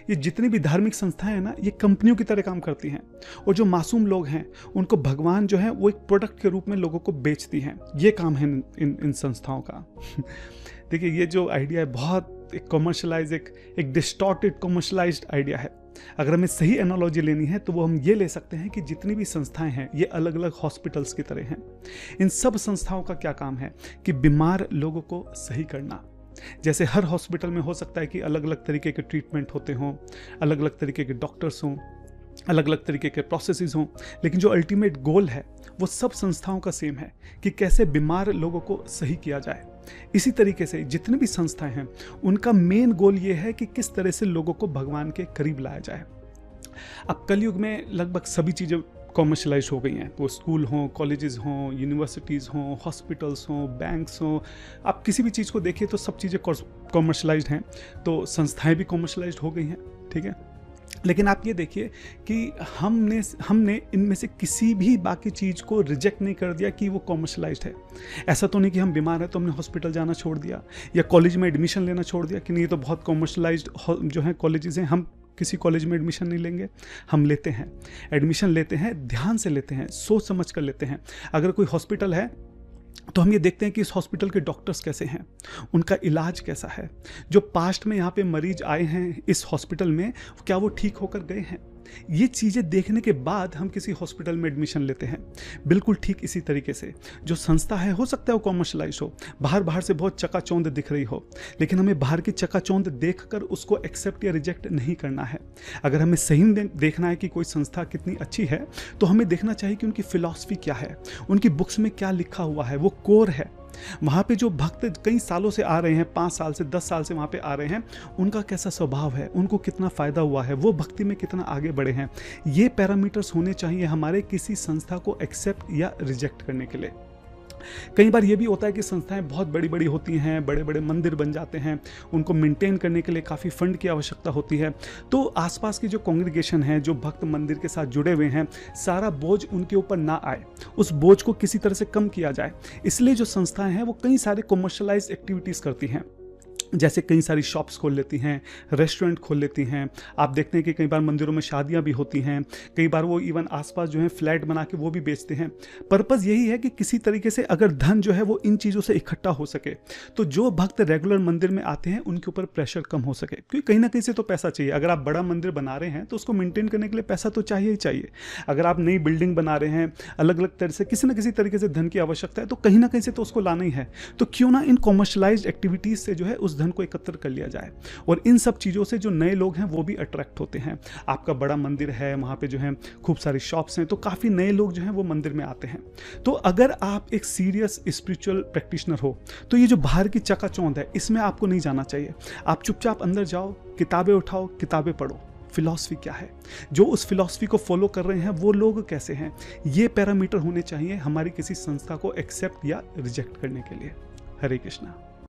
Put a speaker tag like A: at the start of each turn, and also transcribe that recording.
A: ये जितनी भी धार्मिक संस्थाएं हैं ना, ये कंपनियों की तरह काम करती हैं, और जो मासूम लोग हैं उनको भगवान जो है वो एक प्रोडक्ट के रूप में लोगों को बेचती हैं। ये काम है इन संस्थाओं का। देखिए, ये जो आइडिया है बहुत एक कॉमर्शलाइज, एक डिस्टॉर्टेड कॉमर्शलाइज्ड आइडिया है। अगर हमें सही एनालॉजी लेनी है तो वो हम ये ले सकते हैं कि जितनी भी संस्थाएं हैं ये अलग अलग हॉस्पिटल्स की तरह हैं। इन सब संस्थाओं का क्या काम है कि बीमार लोगों को सही करना। जैसे हर हॉस्पिटल में हो सकता है कि अलग अलग तरीके के ट्रीटमेंट होते हों, अलग अलग तरीके के डॉक्टर्स हों, अलग अलग तरीके के प्रोसेसेस हों, लेकिन जो अल्टीमेट गोल है वो सब संस्थाओं का सेम है कि कैसे बीमार लोगों को सही किया जाए। इसी तरीके से जितनी भी संस्थाएं हैं उनका मेन गोल ये है कि किस तरह से लोगों को भगवान के करीब लाया जाए। अब कलयुग में लगभग सभी चीज़ें कॉमर्शलाइज हो गई हैं, वो स्कूल हों, कॉलेजेस हों, यूनिवर्सिटीज़ हों, हॉस्पिटल्स हों, बैंक्स हों, आप किसी भी चीज़ को देखिए तो सब चीज़ें कॉमर्शलाइज्ड हैं, तो संस्थाएं भी कॉमर्शलाइज्ड हो गई हैं, ठीक है। लेकिन आप ये देखिए कि हमने इनमें से किसी भी बाकी चीज़ को रिजेक्ट नहीं कर दिया कि वो कॉमर्शलाइज्ड है। ऐसा तो नहीं कि हम बीमार हैं तो हमने हॉस्पिटल जाना छोड़ दिया या कॉलेज में एडमिशन लेना छोड़ दिया कि नहीं ये तो बहुत कॉमर्शलाइज्ड जो है कॉलेजेस हैं, हम किसी कॉलेज में एडमिशन नहीं लेंगे। हम लेते हैं, एडमिशन लेते हैं, ध्यान से लेते हैं, सोच समझ कर लेते हैं। अगर कोई हॉस्पिटल है तो हम ये देखते हैं कि इस हॉस्पिटल के डॉक्टर्स कैसे हैं, उनका इलाज कैसा है, जो पास्ट में यहाँ पे मरीज आए हैं इस हॉस्पिटल में क्या वो ठीक होकर गए हैं। ये चीज़ें देखने के बाद हम किसी हॉस्पिटल में एडमिशन लेते हैं। बिल्कुल ठीक इसी तरीके से जो संस्था है, हो सकता है वो कॉमर्शलाइज हो, बाहर से बहुत चकाचौंध दिख रही हो, लेकिन हमें बाहर की चकाचौंध देखकर उसको एक्सेप्ट या रिजेक्ट नहीं करना है। अगर हमें सही देखना है कि कोई संस्था कितनी अच्छी है तो हमें देखना चाहिए कि उनकी फिलॉसफी क्या है, उनकी बुक्स में क्या लिखा हुआ है, वो कोर है। वहाँ पे जो भक्त कई सालों से आ रहे हैं, 5 साल से 10 साल से वहाँ पे आ रहे हैं, उनका कैसा स्वभाव है, उनको कितना फ़ायदा हुआ है, वो भक्ति में कितना आगे बढ़े हैं, ये पैरामीटर्स होने चाहिए हमारे किसी संस्था को एक्सेप्ट या रिजेक्ट करने के लिए। कई बार ये भी होता है कि संस्थाएं बहुत बड़ी बड़ी होती हैं, बड़े बड़े मंदिर बन जाते हैं, उनको मेंटेन करने के लिए काफ़ी फंड की आवश्यकता होती है, तो आसपास की जो कांग्रेगेशन है, जो भक्त मंदिर के साथ जुड़े हुए हैं, सारा बोझ उनके ऊपर ना आए, उस बोझ को किसी तरह से कम किया जाए। इसलिए जो संस्थाएं हैं वो कई सारे कॉमर्शलाइज एक्टिविटीज़ करती हैं, जैसे कई सारी शॉप्स खोल लेती हैं, रेस्टोरेंट खोल लेती हैं। आप देखते हैं कि कई बार मंदिरों में शादियां भी होती हैं, कई बार वो इवन आसपास जो है फ्लैट बना के वो भी बेचते हैं। पर्पज़ यही है कि किसी तरीके से अगर धन जो है वो इन चीज़ों से इकट्ठा हो सके, तो जो भक्त रेगुलर मंदिर में आते हैं उनके ऊपर प्रेशर कम हो सके, क्योंकि कहीं ना कहीं से तो पैसा चाहिए। अगर आप बड़ा मंदिर बना रहे हैं तो उसको मेंटेन करने के लिए पैसा तो चाहिए ही चाहिए। अगर आप नई बिल्डिंग बना रहे हैं, अलग अलग तरह से किसी न किसी तरीके से धन की आवश्यकता है, तो कहीं ना कहीं से तो उसको लाना ही है। तो क्यों ना इन कॉमर्शलाइज्ड एक्टिविटीज़ से जो है उस धन को एकत्र कर लिया जाए, और इन सब चीज़ों से जो नए लोग हैं वो भी अट्रैक्ट होते हैं। आपका बड़ा मंदिर है, वहाँ पे जो है खूब सारी शॉप्स हैं, तो काफ़ी नए लोग जो हैं वो मंदिर में आते हैं। तो अगर आप एक सीरियस स्पिरिचुअल प्रैक्टिशनर हो तो ये जो बाहर की चकाचौंध है इसमें आपको नहीं जाना चाहिए। आप चुपचाप अंदर जाओ, किताबें उठाओ, किताबें पढ़ो, फिलॉसफी क्या है, जो उस फिलॉसफी को फॉलो कर रहे हैं वो लोग कैसे हैं, ये पैरामीटर होने चाहिए हमारी किसी संस्था को एक्सेप्ट या रिजेक्ट करने के लिए। हरे कृष्णा।